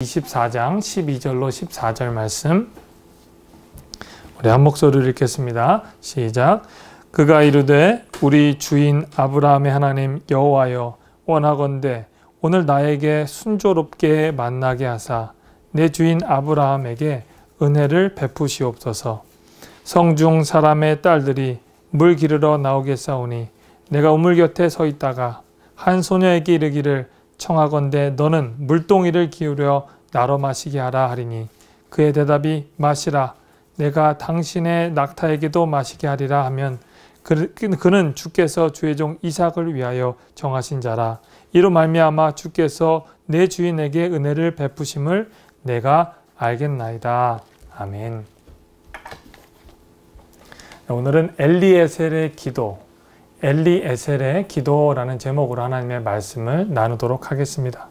24장 12절로 14절 말씀 우리 한 목소리로 읽겠습니다. 시작. 그가 이르되 우리 주인 아브라함의 하나님 여호와여 원하건대 오늘 나에게 순조롭게 만나게 하사 내 주인 아브라함에게 은혜를 베푸시옵소서. 성중 사람의 딸들이 물 기르러 나오겠사오니 내가 우물 곁에 서 있다가 한 소녀에게 이르기를 청하건대 너는 물동이를 기울여 나로 마시게 하라 하리니 그의 대답이 마시라 내가 당신의 낙타에게도 마시게 하리라 하면 그는 주께서 주의 종 이삭을 위하여 정하신 자라. 이로 말미암아 주께서 내 주인에게 은혜를 베푸심을 내가 알겠나이다. 아멘. 오늘은 엘리에셀의 기도, 엘리에셀의 기도라는 제목으로 하나님의 말씀을 나누도록 하겠습니다.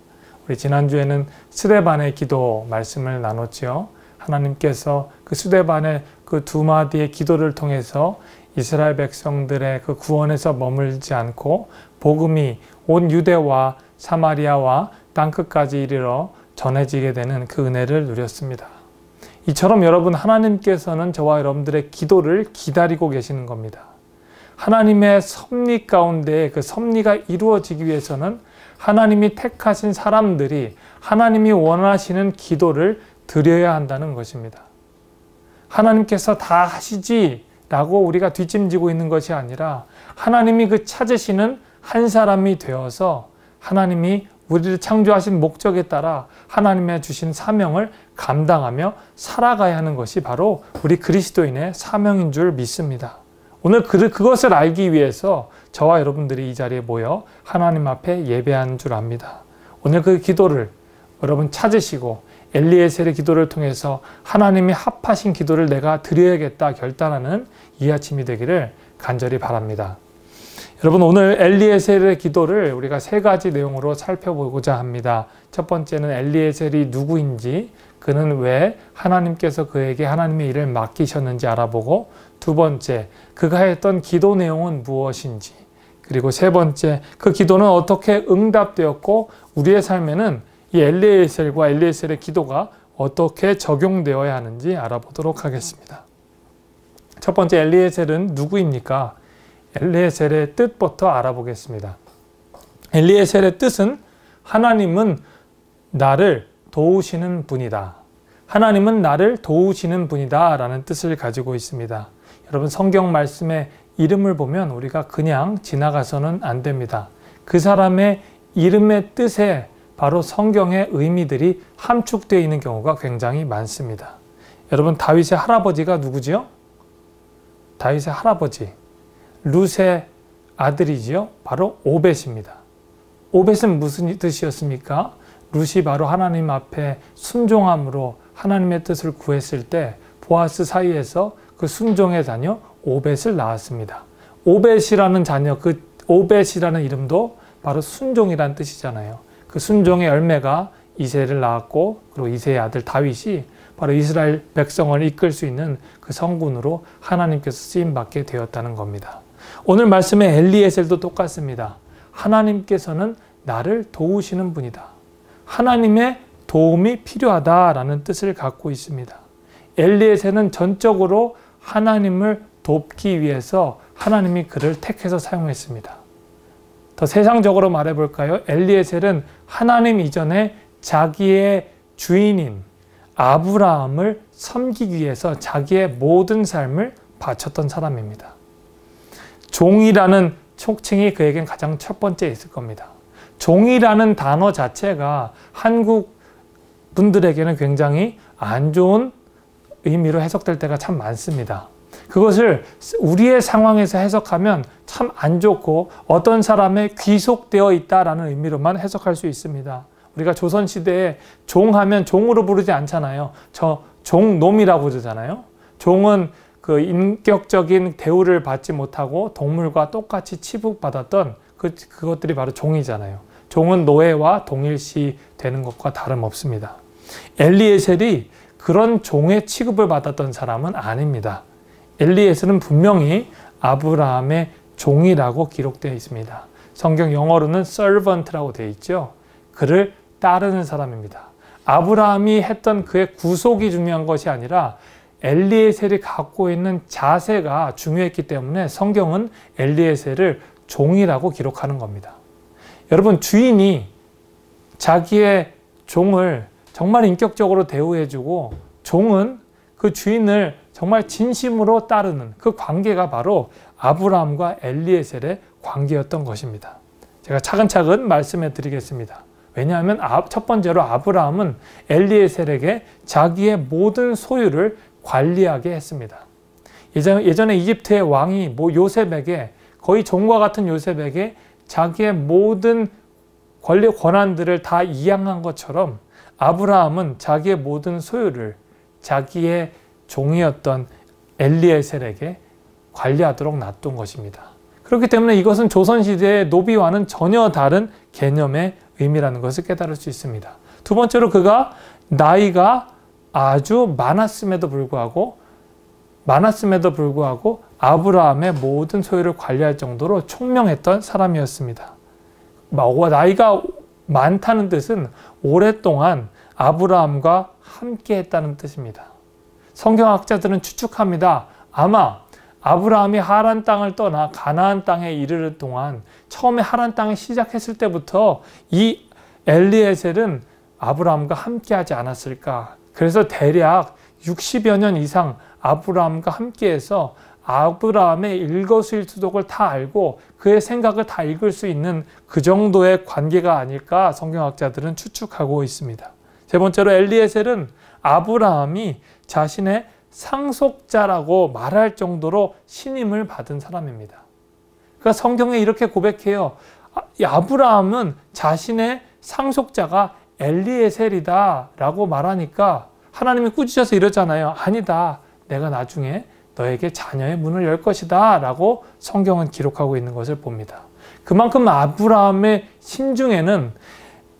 우리 지난주에는 스데반의 기도 말씀을 나눴죠. 하나님께서 그 스데반의 그 두 마디의 기도를 통해서 이스라엘 백성들의 그 구원에서 머물지 않고 복음이 온 유대와 사마리아와 땅끝까지 이르러 전해지게 되는 그 은혜를 누렸습니다. 이처럼 여러분 하나님께서는 저와 여러분들의 기도를 기다리고 계시는 겁니다. 하나님의 섭리 가운데 그 섭리가 이루어지기 위해서는 하나님이 택하신 사람들이 하나님이 원하시는 기도를 드려야 한다는 것입니다. 하나님께서 다 하시지라고 우리가 뒷짐지고 있는 것이 아니라 하나님이 그 찾으시는 한 사람이 되어서 하나님이 우리를 창조하신 목적에 따라 하나님의 주신 사명을 감당하며 살아가야 하는 것이 바로 우리 그리스도인의 사명인 줄 믿습니다. 오늘 그것을 알기 위해서 저와 여러분들이 이 자리에 모여 하나님 앞에 예배한 줄 압니다. 오늘 그 기도를 여러분 찾으시고 엘리에셀의 기도를 통해서 하나님이 합하신 기도를 내가 드려야겠다 결단하는 이 아침이 되기를 간절히 바랍니다. 여러분 오늘 엘리에셀의 기도를 우리가 세 가지 내용으로 살펴보고자 합니다. 첫 번째는 엘리에셀이 누구인지, 그는 왜 하나님께서 그에게 하나님의 일을 맡기셨는지 알아보고, 두 번째, 그가 했던 기도 내용은 무엇인지, 그리고 세 번째, 그 기도는 어떻게 응답되었고 우리의 삶에는 이 엘리에셀과 엘리에셀의 기도가 어떻게 적용되어야 하는지 알아보도록 하겠습니다. 첫 번째, 엘리에셀은 누구입니까? 엘리에셀의 뜻부터 알아보겠습니다. 엘리에셀의 뜻은 하나님은 나를 도우시는 분이다. 하나님은 나를 도우시는 분이다 라는 뜻을 가지고 있습니다. 여러분 성경 말씀의 이름을 보면 우리가 그냥 지나가서는 안 됩니다. 그 사람의 이름의 뜻에 바로 성경의 의미들이 함축되어 있는 경우가 굉장히 많습니다. 여러분 다윗의 할아버지가 누구지요? 다윗의 할아버지 룻의 아들이지요. 바로 오벳입니다. 오벳은 무슨 뜻이었습니까? 룻이 바로 하나님 앞에 순종함으로 하나님의 뜻을 구했을 때 보아스 사이에서 그 순종의 자녀 오벳을 낳았습니다. 오벳이라는 자녀, 그 오벳이라는 이름도 바로 순종이라는 뜻이잖아요. 그 순종의 열매가 이새를 낳았고, 그리고 이새의 아들 다윗이 바로 이스라엘 백성을 이끌 수 있는 그 성군으로 하나님께서 쓰임받게 되었다는 겁니다. 오늘 말씀의 엘리에셀도 똑같습니다. 하나님께서는 나를 도우시는 분이다. 하나님의 도움이 필요하다라는 뜻을 갖고 있습니다. 엘리에셀은 전적으로 하나님을 돕기 위해서 하나님이 그를 택해서 사용했습니다. 더 세상적으로 말해볼까요? 엘리에셀은 하나님 이전에 자기의 주인인 아브라함을 섬기기 위해서 자기의 모든 삶을 바쳤던 사람입니다. 종이라는 촉칭이 그에겐 가장 첫 번째 있을 겁니다. 종이라는 단어 자체가 한국 분들에게는 굉장히 안 좋은 의미로 해석될 때가 참 많습니다. 그것을 우리의 상황에서 해석하면 참 안 좋고 어떤 사람에 귀속되어 있다라는 의미로만 해석할 수 있습니다. 우리가 조선시대에 종하면 종으로 부르지 않잖아요. 저 종놈이라고 부르잖아요. 종은 그 인격적인 대우를 받지 못하고 동물과 똑같이 취급받았던 그것들이 바로 종이잖아요. 종은 노예와 동일시 되는 것과 다름없습니다. 엘리에셀이 그런 종의 취급을 받았던 사람은 아닙니다. 엘리에셀은 분명히 아브라함의 종이라고 기록되어 있습니다. 성경 영어로는 servant라고 되어 있죠. 그를 따르는 사람입니다. 아브라함이 했던 그의 구속이 중요한 것이 아니라 엘리에셀이 갖고 있는 자세가 중요했기 때문에 성경은 엘리에셀을 종이라고 기록하는 겁니다. 여러분, 주인이 자기의 종을 정말 인격적으로 대우해주고 종은 그 주인을 정말 진심으로 따르는 그 관계가 바로 아브라함과 엘리에셀의 관계였던 것입니다. 제가 차근차근 말씀해 드리겠습니다. 왜냐하면 첫 번째로 아브라함은 엘리에셀에게 자기의 모든 소유를 관리하게 했습니다. 예전에 이집트의 왕이 요셉에게, 거의 종과 같은 요셉에게 자기의 모든 권리 권한들을 다 이양한 것처럼 아브라함은 자기의 모든 소유를 자기의 종이었던 엘리에셀에게 관리하도록 놔둔 것입니다. 그렇기 때문에 이것은 조선시대의 노비와는 전혀 다른 개념의 의미라는 것을 깨달을 수 있습니다. 두 번째로 그가 나이가 아주 많았음에도 불구하고 아브라함의 모든 소유를 관리할 정도로 총명했던 사람이었습니다. 나이가 많다는 뜻은 오랫동안 아브라함과 함께 했다는 뜻입니다. 성경학자들은 추측합니다. 아마 아브라함이 하란 땅을 떠나 가나안 땅에 이르는 동안 처음에 하란 땅에 시작했을 때부터 이 엘리에셀은 아브라함과 함께 하지 않았을까. 그래서 대략 60여 년 이상 아브라함과 함께해서 아브라함의 일거수일투족을 다 알고 그의 생각을 다 읽을 수 있는 그 정도의 관계가 아닐까 성경학자들은 추측하고 있습니다. 세 번째로 엘리에셀은 아브라함이 자신의 상속자라고 말할 정도로 신임을 받은 사람입니다. 그러니까 성경에 이렇게 고백해요. 아브라함은 자신의 상속자가 엘리에셀이다 라고 말하니까 하나님이 꾸짖어서 이러잖아요. 아니다. 내가 나중에 너에게 자녀의 문을 열 것이다 라고 성경은 기록하고 있는 것을 봅니다. 그만큼 아브라함의 심중에는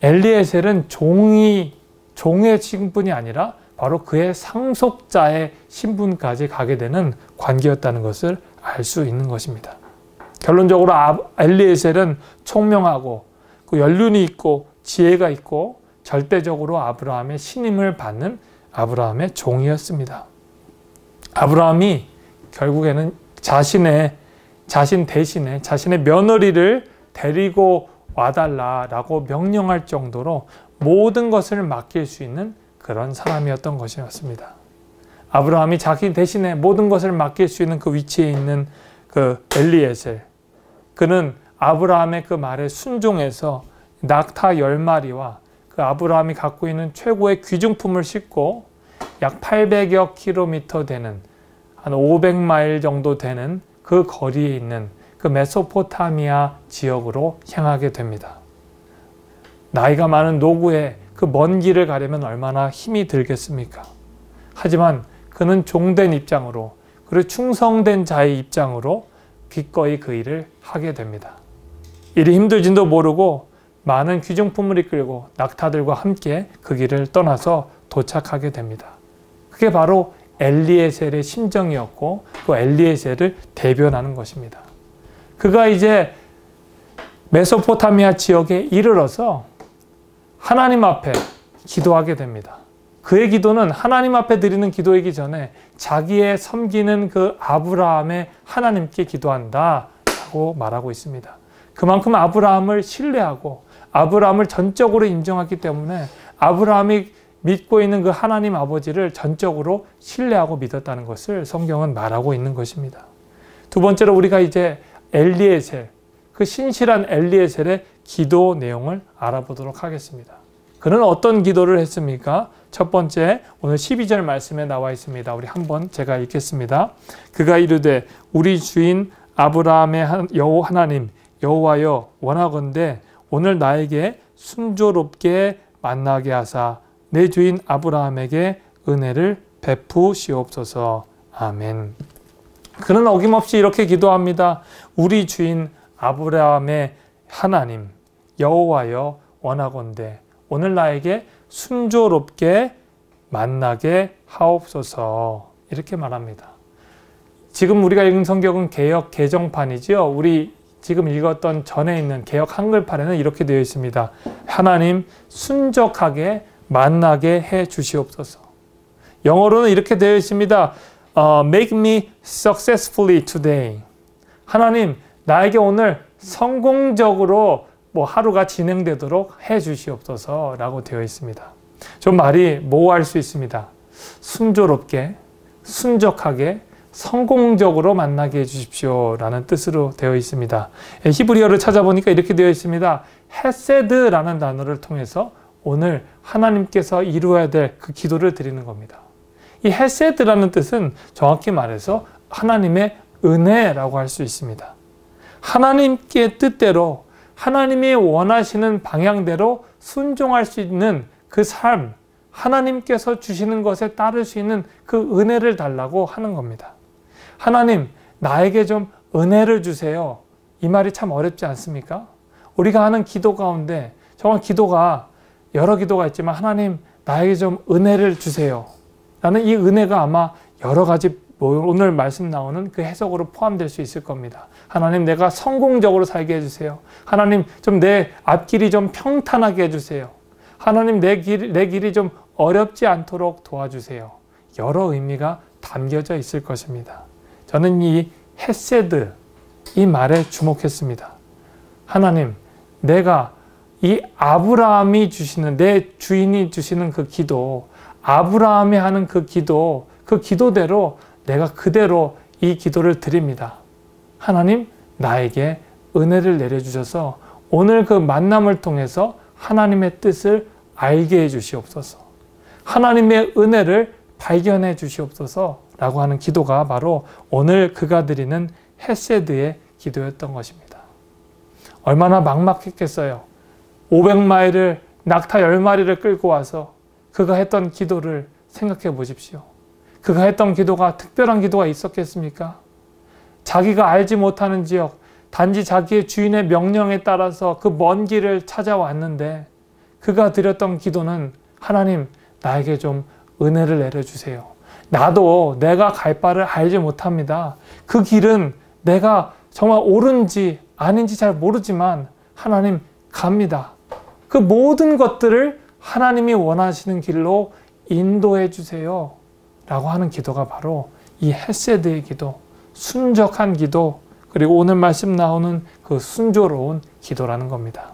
엘리에셀은 종의 신분이 아니라 바로 그의 상속자의 신분까지 가게 되는 관계였다는 것을 알 수 있는 것입니다. 결론적으로 엘리에셀은 총명하고 연륜이 있고 지혜가 있고 절대적으로 아브라함의 신임을 받는 아브라함의 종이었습니다. 아브라함이 결국에는 자신 대신에 자신의 며느리를 데리고 와달라라고 명령할 정도로 모든 것을 맡길 수 있는 그런 사람이었던 것이었습니다. 아브라함이 자기 대신에 모든 것을 맡길 수 있는 그 위치에 있는 그 엘리에셀, 그는 아브라함의 그 말에 순종해서 낙타 10마리와 그 아브라함이 갖고 있는 최고의 귀중품을 싣고 약 800여 킬로미터 되는 한 500마일 정도 되는 그 거리에 있는 그 메소포타미아 지역으로 향하게 됩니다. 나이가 많은 노구에 그 먼 길을 가려면 얼마나 힘이 들겠습니까? 하지만 그는 종된 입장으로, 그리고 충성된 자의 입장으로 기꺼이 그 일을 하게 됩니다. 일이 힘들지도 모르고 많은 귀중품을 이끌고 낙타들과 함께 그 길을 떠나서 도착하게 됩니다. 그게 바로 엘리에셀의 심정이었고 그 엘리에셀을 대변하는 것입니다. 그가 이제 메소포타미아 지역에 이르러서 하나님 앞에 기도하게 됩니다. 그의 기도는 하나님 앞에 드리는 기도이기 전에 자기의 섬기는 그 아브라함의 하나님께 기도한다 라고 말하고 있습니다. 그만큼 아브라함을 신뢰하고 아브라함을 전적으로 인정하기 때문에 아브라함이 믿고 있는 그 하나님 아버지를 전적으로 신뢰하고 믿었다는 것을 성경은 말하고 있는 것입니다. 두 번째로 우리가 이제 엘리에셀, 그 신실한 엘리에셀의 기도 내용을 알아보도록 하겠습니다. 그는 어떤 기도를 했습니까? 첫 번째, 오늘 12절 말씀에 나와 있습니다. 우리 한번 제가 읽겠습니다. 그가 이르되 우리 주인 아브라함의 하나님 여호와여 원하건대 오늘 나에게 순조롭게 만나게 하사 내 주인 아브라함에게 은혜를 베푸시옵소서. 아멘. 그는 어김없이 이렇게 기도합니다. 우리 주인 아브라함의 하나님 여호와여 원하건대 오늘 나에게 순조롭게 만나게 하옵소서. 이렇게 말합니다. 지금 우리가 읽은 성경은 개역 개정판이지요. 우리 지금 읽었던 전에 있는 개역 한글판에는 이렇게 되어 있습니다. 하나님 순적하게 만나게 해 주시옵소서. 영어로는 이렇게 되어 있습니다. Make me successfully today. 하나님, 나에게 오늘 성공적으로 하루가 진행되도록 해 주시옵소서 라고 되어 있습니다. 좀 말이 모호할 수 있습니다. 순조롭게, 순적하게, 성공적으로 만나게 해주십시오 라는 뜻으로 되어 있습니다. 히브리어를 찾아보니까 이렇게 되어 있습니다. 헤세드라는 단어를 통해서 오늘 하나님께서 이루어야 될 그 기도를 드리는 겁니다. 이 헤세드라는 뜻은 정확히 말해서 하나님의 은혜라고 할 수 있습니다. 하나님께 뜻대로 하나님이 원하시는 방향대로 순종할 수 있는 그 삶, 하나님께서 주시는 것에 따를 수 있는 그 은혜를 달라고 하는 겁니다. 하나님, 나에게 좀 은혜를 주세요. 이 말이 참 어렵지 않습니까? 우리가 하는 기도 가운데 정말 기도가 여러 기도가 있지만 하나님, 나에게 좀 은혜를 주세요. 라는 이 은혜가 아마 여러 가지 오늘 말씀 나오는 그 해석으로 포함될 수 있을 겁니다. 하나님, 내가 성공적으로 살게 해주세요. 하나님, 좀 내 앞길이 좀 평탄하게 해주세요. 하나님, 내 길이 좀 어렵지 않도록 도와주세요. 여러 의미가 담겨져 있을 것입니다. 저는 이 헤세드, 이 말에 주목했습니다. 하나님, 내가 이 아브라함이 주시는, 내 주인이 주시는 그 기도, 아브라함이 하는 그 기도, 그 기도대로 내가 그대로 이 기도를 드립니다. 하나님, 나에게 은혜를 내려주셔서 오늘 그 만남을 통해서 하나님의 뜻을 알게 해 주시옵소서. 하나님의 은혜를 발견해 주시옵소서 라고 하는 기도가 바로 오늘 그가 드리는 헤세드의 기도였던 것입니다. 얼마나 막막했겠어요. 500마일을 낙타 10마리를 끌고 와서 그가 했던 기도를 생각해 보십시오. 그가 했던 기도가 특별한 기도가 있었겠습니까? 자기가 알지 못하는 지역, 단지 자기의 주인의 명령에 따라서 그 먼 길을 찾아왔는데 그가 드렸던 기도는 하나님, 나에게 좀 은혜를 내려주세요. 나도 내가 갈 바를 알지 못합니다. 그 길은 내가 정말 옳은지 아닌지 잘 모르지만 하나님, 갑니다. 그 모든 것들을 하나님이 원하시는 길로 인도해 주세요 라고 하는 기도가 바로 이 헤세드의 기도, 순적한 기도, 그리고 오늘 말씀 나오는 그 순조로운 기도라는 겁니다.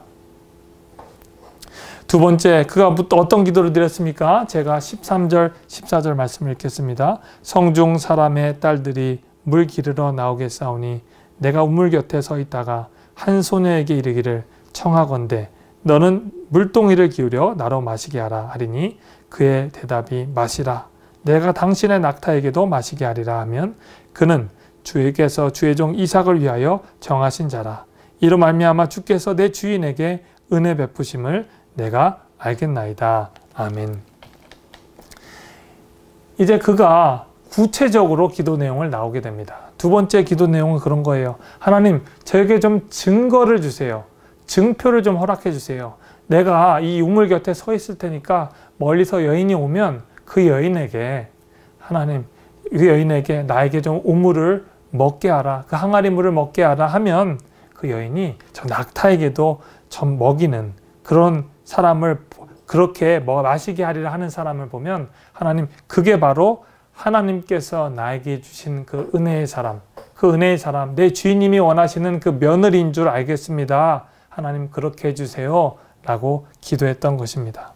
두 번째, 그가 또 어떤 기도를 드렸습니까? 제가 13절, 14절 말씀을 읽겠습니다. 성중 사람의 딸들이 물 기르러 나오겠사오니 내가 우물 곁에 서 있다가 한 소녀에게 이르기를 청하건대 너는 물동이를 기울여 나로 마시게 하라 하리니 그의 대답이 마시라. 내가 당신의 낙타에게도 마시게 하리라 하면 그는 주에게서 주의 종 이삭을 위하여 정하신 자라. 이로 말미암아 주께서 내 주인에게 은혜 베푸심을 내가 알겠나이다. 아멘. 이제 그가 구체적으로 기도 내용을 나오게 됩니다. 두 번째 기도 내용은 그런 거예요. 하나님, 저에게 좀 증거를 주세요. 증표를 좀 허락해 주세요. 내가 이 우물 곁에 서 있을 테니까 멀리서 여인이 오면 그 여인에게 하나님, 그 여인에게 나에게 좀 우물을 먹게 하라. 그 항아리 물을 먹게 하라 하면 그 여인이 저 낙타에게도 좀 먹이는 그런 사람을 그렇게 마시게 하리라 하는 사람을 보면 하나님, 그게 바로 하나님께서 나에게 주신 그 은혜의 사람, 그 은혜의 사람, 내 주인님이 원하시는 그 며느리인 줄 알겠습니다. 하나님, 그렇게 해주세요 라고 기도했던 것입니다.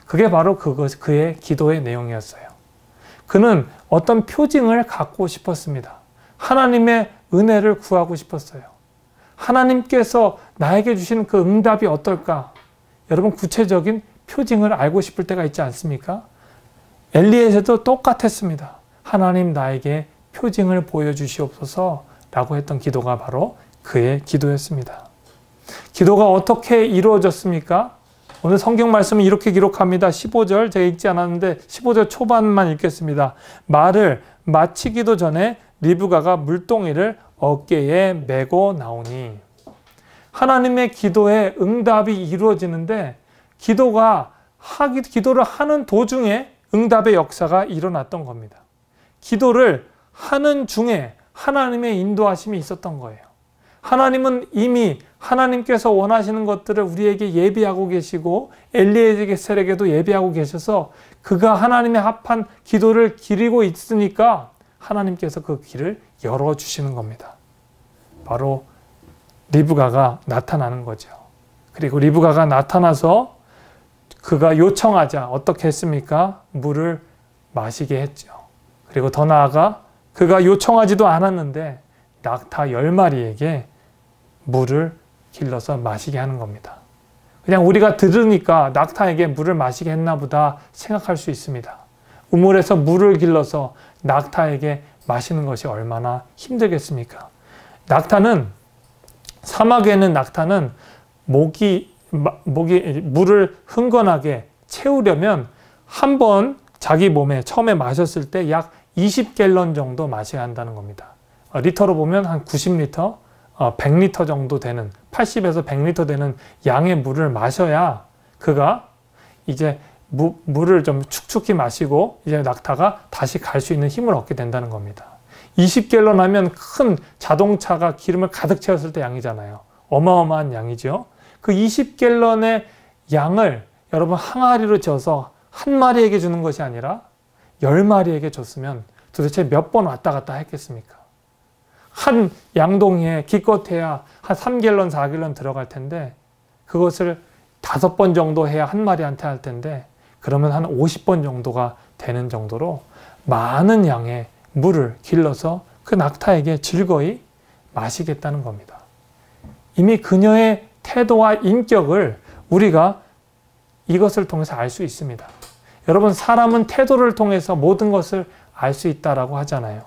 그게 바로 그의 기도의 내용이었어요. 그는 어떤 표징을 갖고 싶었습니다. 하나님의 은혜를 구하고 싶었어요. 하나님께서 나에게 주신 그 응답이 어떨까? 여러분, 구체적인 표징을 알고 싶을 때가 있지 않습니까? 엘리에서도 똑같았습니다. 하나님, 나에게 표징을 보여주시옵소서 라고 했던 기도가 바로 그의 기도였습니다. 기도가 어떻게 이루어졌습니까? 오늘 성경 말씀은 이렇게 기록합니다. 15절, 제가 읽지 않았는데 15절 초반만 읽겠습니다. 말을 마치기도 전에 리브가가 물동이를 어깨에 메고 나오니. 하나님의 기도에 응답이 이루어지는데 기도를 하는 도중에 응답의 역사가 일어났던 겁니다. 기도를 하는 중에 하나님의 인도하심이 있었던 거예요. 하나님은 이미 하나님께서 원하시는 것들을 우리에게 예비하고 계시고 엘리에셀에게도 예비하고 계셔서 그가 하나님의 합한 기도를 기리고 있으니까 하나님께서 그 길을 열어주시는 겁니다. 바로 리브가가 나타나는 거죠. 그리고 리브가가 나타나서 그가 요청하자 어떻게 했습니까? 물을 마시게 했죠. 그리고 더 나아가 그가 요청하지도 않았는데 낙타 10마리에게 물을 길러서 마시게 하는 겁니다. 그냥 우리가 들으니까 낙타에게 물을 마시게 했나 보다 생각할 수 있습니다. 우물에서 물을 길러서 낙타에게 마시는 것이 얼마나 힘들겠습니까? 사막에 있는 낙타는 목이 물을 흥건하게 채우려면 한 번 자기 몸에 처음에 마셨을 때 약 20갤런 정도 마셔야 한다는 겁니다. 리터로 보면 한 90리터, 100리터 정도 되는 80에서 100리터 되는 양의 물을 마셔야 그가 이제 물을 좀 축축히 마시고 이제 낙타가 다시 갈 수 있는 힘을 얻게 된다는 겁니다. 20갤런 하면 큰 자동차가 기름을 가득 채웠을 때 양이잖아요. 어마어마한 양이죠. 그 20갤런의 양을 여러분 항아리로 져서 한 마리에게 주는 것이 아니라 10마리에게 줬으면 도대체 몇 번 왔다 갔다 했겠습니까? 한 양동이에 기껏해야 한 3갤런, 4갤런 들어갈 텐데 그것을 5번 정도 해야 한 마리한테 할 텐데 그러면 한 50번 정도가 되는 정도로 많은 양의 물을 길러서 그 낙타에게 즐거이 마시겠다는 겁니다. 이미 그녀의 태도와 인격을 우리가 이것을 통해서 알 수 있습니다. 여러분, 사람은 태도를 통해서 모든 것을 알 수 있다라고 하잖아요.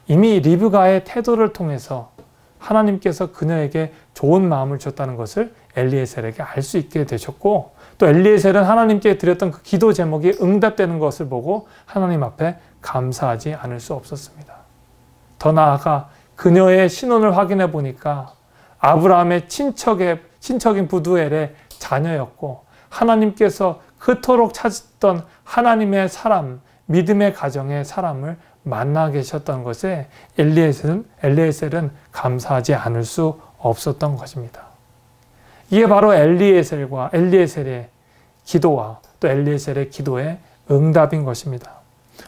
이미 리브가의 태도를 통해서 하나님께서 그녀에게 좋은 마음을 줬다는 것을 엘리에셀에게 알 수 있게 되셨고, 또 엘리에셀은 하나님께 드렸던 그 기도 제목이 응답되는 것을 보고 하나님 앞에 감사하지 않을 수 없었습니다. 더 나아가 그녀의 신원을 확인해 보니까 아브라함의 친척인 부두엘의 자녀였고, 하나님께서 그토록 찾았던 하나님의 사람, 믿음의 가정의 사람을 만나 계셨던 것에 엘리에셀은 감사하지 않을 수 없었던 것입니다. 이게 바로 엘리에셀의 기도와 또 엘리에셀의 기도의 응답인 것입니다.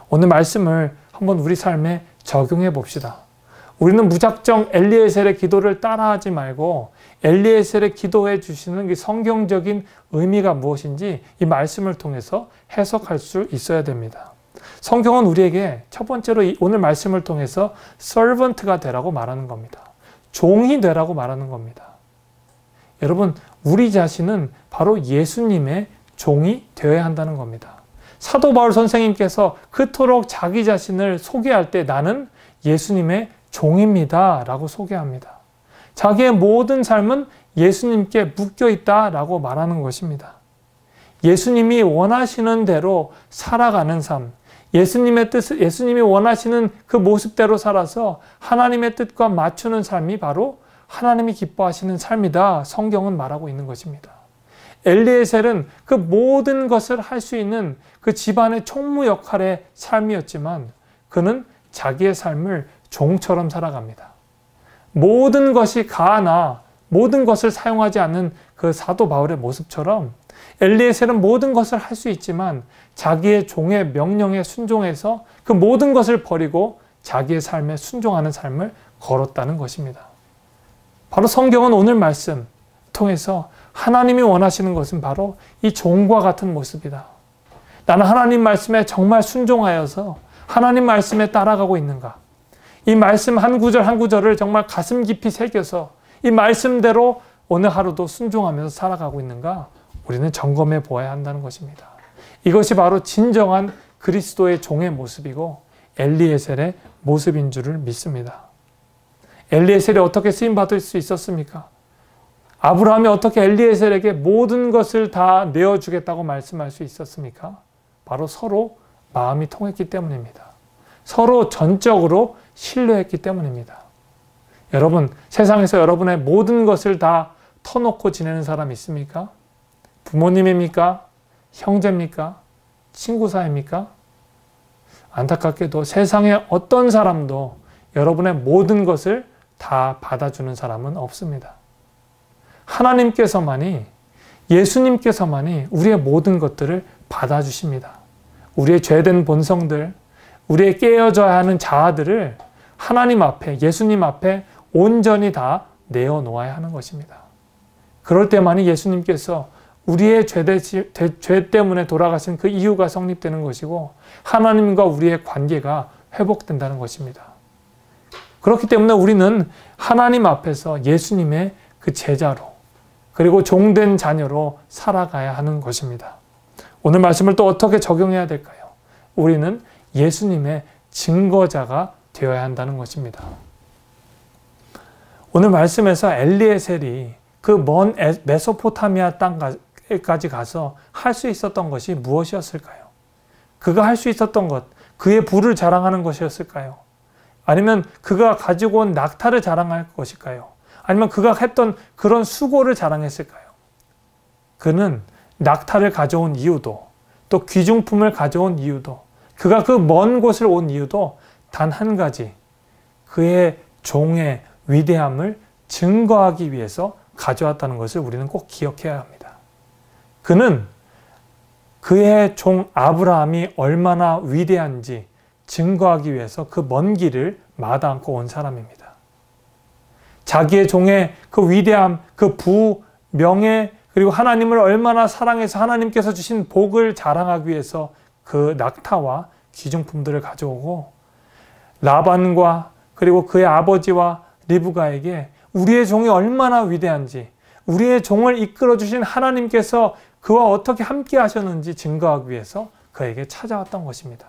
오늘 말씀을 한번 우리 삶에 적용해 봅시다. 우리는 무작정 엘리에셀의 기도를 따라하지 말고 엘리에셀의 기도해 주시는 이 성경적인 의미가 무엇인지 이 말씀을 통해서 해석할 수 있어야 됩니다. 성경은 우리에게 첫 번째로 오늘 말씀을 통해서 servant가 되라고 말하는 겁니다. 종이 되라고 말하는 겁니다. 여러분, 우리 자신은 바로 예수님의 종이 되어야 한다는 겁니다. 사도 바울 선생님께서 그토록 자기 자신을 소개할 때 나는 예수님의 종입니다 라고 소개합니다. 자기의 모든 삶은 예수님께 묶여 있다라고 말하는 것입니다. 예수님이 원하시는 대로 살아가는 삶, 예수님이 원하시는 그 모습대로 살아서 하나님의 뜻과 맞추는 삶이 바로 하나님이 기뻐하시는 삶이다. 성경은 말하고 있는 것입니다. 엘리에셀은 그 모든 것을 할 수 있는 그 집안의 총무 역할의 삶이었지만 그는 자기의 삶을 종처럼 살아갑니다. 모든 것이 가나 모든 것을 사용하지 않는 그 사도 바울의 모습처럼 엘리에셀은 모든 것을 할 수 있지만 자기의 종의 명령에 순종해서 그 모든 것을 버리고 자기의 삶에 순종하는 삶을 걸었다는 것입니다. 바로 성경은 오늘 말씀 통해서 하나님이 원하시는 것은 바로 이 종과 같은 모습이다. 나는 하나님 말씀에 정말 순종하여서 하나님 말씀에 따라가고 있는가? 이 말씀 한 구절 한 구절을 정말 가슴 깊이 새겨서 이 말씀대로 오늘 하루도 순종하면서 살아가고 있는가? 우리는 점검해 보아야 한다는 것입니다. 이것이 바로 진정한 그리스도의 종의 모습이고 엘리에셀의 모습인 줄을 믿습니다. 엘리에셀이 어떻게 쓰임받을 수 있었습니까? 아브라함이 어떻게 엘리에셀에게 모든 것을 다 내어주겠다고 말씀할 수 있었습니까? 바로 서로 마음이 통했기 때문입니다. 서로 전적으로 신뢰했기 때문입니다. 여러분, 세상에서 여러분의 모든 것을 다 터놓고 지내는 사람 있습니까? 부모님입니까? 형제입니까? 친구 사이입니까? 안타깝게도 세상의 어떤 사람도 여러분의 모든 것을 다 받아주는 사람은 없습니다. 하나님께서만이, 예수님께서만이 우리의 모든 것들을 받아주십니다. 우리의 죄된 본성들, 우리의 깨어져야 하는 자아들을 하나님 앞에, 예수님 앞에 온전히 다 내어놓아야 하는 것입니다. 그럴 때만이 예수님께서 우리의 죄 때문에 돌아가신 그 이유가 성립되는 것이고 하나님과 우리의 관계가 회복된다는 것입니다. 그렇기 때문에 우리는 하나님 앞에서 예수님의 그 제자로 그리고 종된 자녀로 살아가야 하는 것입니다. 오늘 말씀을 또 어떻게 적용해야 될까요? 우리는 예수님의 증거자가 되어야 한다는 것입니다. 오늘 말씀에서 엘리에셀이 그 먼 메소포타미아 땅까지 가서 할 수 있었던 것이 무엇이었을까요? 그가 할 수 있었던 것, 그의 부를 자랑하는 것이었을까요? 아니면 그가 가지고 온 낙타를 자랑할 것일까요? 아니면 그가 했던 그런 수고를 자랑했을까요? 그는 낙타를 가져온 이유도, 또 귀중품을 가져온 이유도, 그가 그 먼 곳을 온 이유도 단 한 가지, 그의 종의 위대함을 증거하기 위해서 가져왔다는 것을 우리는 꼭 기억해야 합니다. 그는 그의 종 아브라함이 얼마나 위대한지 증거하기 위해서 그 먼 길을 마다 않고 온 사람입니다. 자기의 종의 그 위대함, 그 부, 명예, 그리고 하나님을 얼마나 사랑해서 하나님께서 주신 복을 자랑하기 위해서 그 낙타와 귀중품들을 가져오고 라반과 그리고 그의 아버지와 리브가에게 우리의 종이 얼마나 위대한지, 우리의 종을 이끌어주신 하나님께서 그와 어떻게 함께 하셨는지 증거하기 위해서 그에게 찾아왔던 것입니다.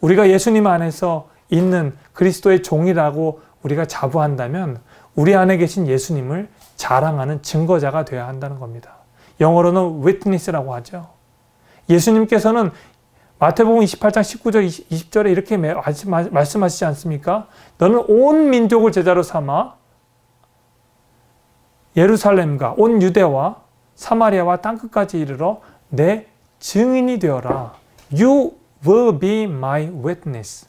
우리가 예수님 안에서 있는 그리스도의 종이라고 우리가 자부한다면 우리 안에 계신 예수님을 자랑하는 증거자가 되어야 한다는 겁니다. 영어로는 witness라고 하죠. 예수님께서는 마태복음 28장 19절 20절에 이렇게 말씀하시지 않습니까? 너는 온 민족을 제자로 삼아 예루살렘과 온 유대와 사마리아와 땅끝까지 이르러 내 증인이 되어라. You will be my witness.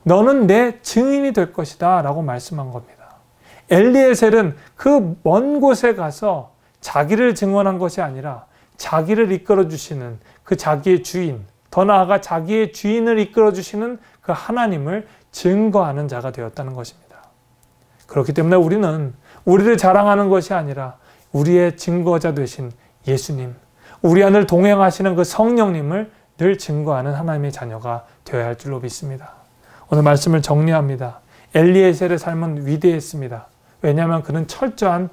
너는 내 증인이 될 것이다 라고 말씀한 겁니다. 엘리에셀은 그 먼 곳에 가서 자기를 증언한 것이 아니라 자기를 이끌어 주시는 그 자기의 주인, 더 나아가 자기의 주인을 이끌어 주시는 그 하나님을 증거하는 자가 되었다는 것입니다. 그렇기 때문에 우리는 우리를 자랑하는 것이 아니라 우리의 증거자 되신 예수님, 우리 안을 동행하시는 그 성령님을 늘 증거하는 하나님의 자녀가 되어야 할 줄로 믿습니다. 오늘 말씀을 정리합니다. 엘리에셀의 삶은 위대했습니다. 왜냐하면 그는 철저한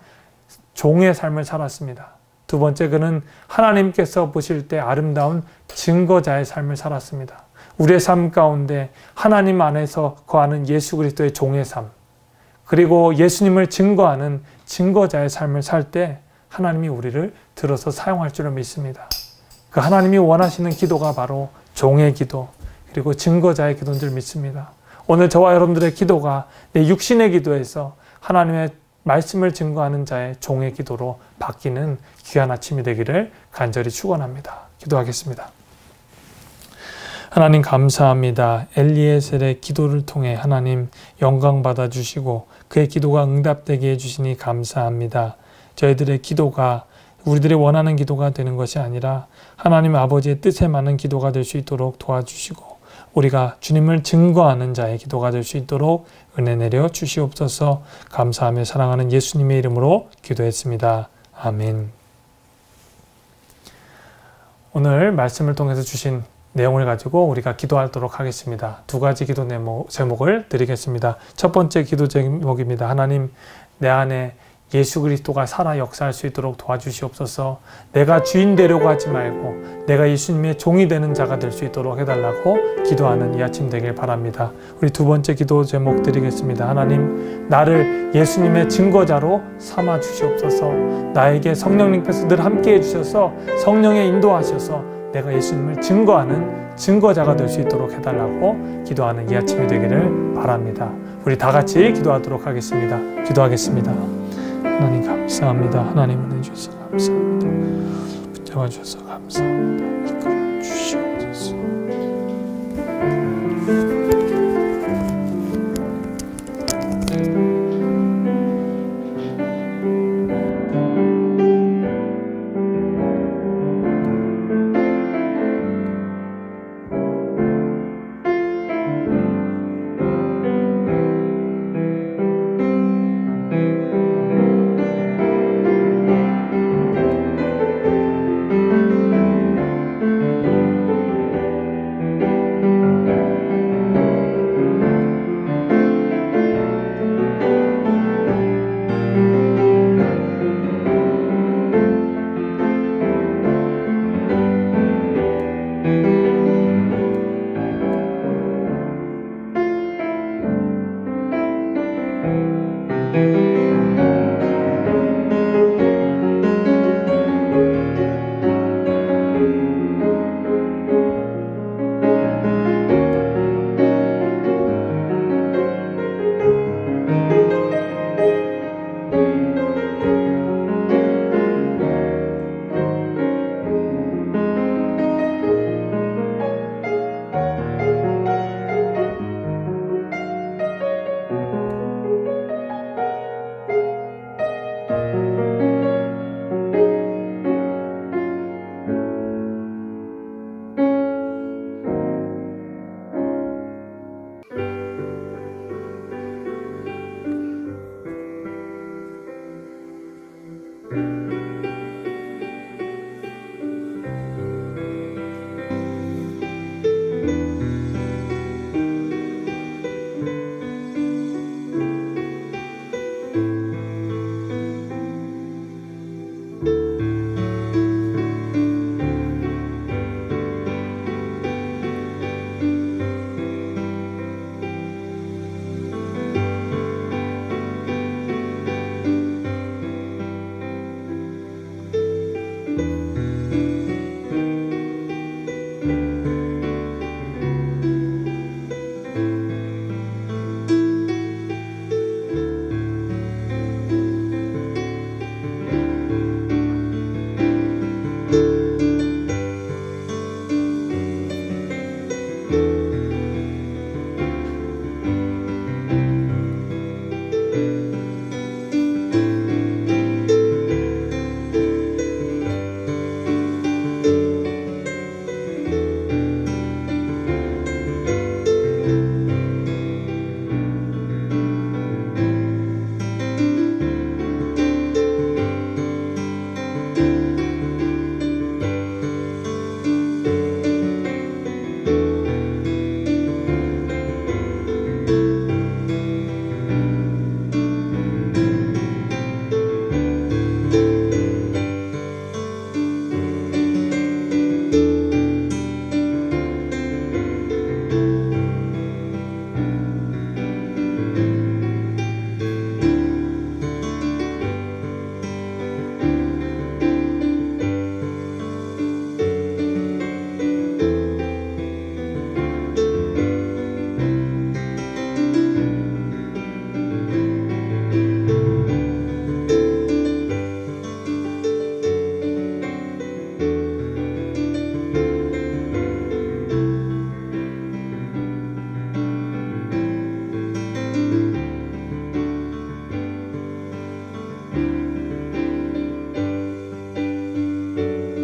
종의 삶을 살았습니다. 두 번째, 그는 하나님께서 보실 때 아름다운 증거자의 삶을 살았습니다. 우리의 삶 가운데 하나님 안에서 거하는 예수 그리스도의 종의 삶, 그리고 예수님을 증거하는 증거자의 삶을 살 때 하나님이 우리를 들어서 사용할 줄을 믿습니다. 그 하나님이 원하시는 기도가 바로 종의 기도, 그리고 증거자의 기도인 줄 믿습니다. 오늘 저와 여러분들의 기도가 내 육신의 기도에서 하나님의 말씀을 증거하는 자의 종의 기도로 바뀌는 귀한 아침이 되기를 간절히 축원합니다. 기도하겠습니다. 하나님 감사합니다. 엘리에셀의 기도를 통해 하나님 영광 받아주시고 그의 기도가 응답되게 해주시니 감사합니다. 저희들의 기도가 우리들의 원하는 기도가 되는 것이 아니라 하나님 아버지의 뜻에 맞는 기도가 될 수 있도록 도와주시고 우리가 주님을 증거하는 자의 기도가 될 수 있도록 은혜 내려 주시옵소서. 감사하며 사랑하는 예수님의 이름으로 기도했습니다. 아멘. 오늘 말씀을 통해서 주신 내용을 가지고 우리가 기도하도록 하겠습니다. 두 가지 기도 제목을 드리겠습니다. 첫 번째 기도 제목입니다. 하나님, 내 안에 예수 그리스도가 살아 역사할 수 있도록 도와주시옵소서. 내가 주인 되려고 하지 말고 내가 예수님의 종이 되는 자가 될 수 있도록 해달라고 기도하는 이 아침 되길 바랍니다. 우리 두 번째 기도 제목 드리겠습니다. 하나님, 나를 예수님의 증거자로 삼아 주시옵소서. 나에게 성령님께서 늘 함께 해주셔서 성령의 인도하셔서 내가 예수님을 증거하는 증거자가 될 수 있도록 해달라고 기도하는 이 아침이 되기를 바랍니다. 우리 다 같이 기도하도록 하겠습니다. 기도하겠습니다. 하나님 감사합니다. 하나님 은혜 주셔서 감사합니다. 붙잡아 주셔서 감사합니다.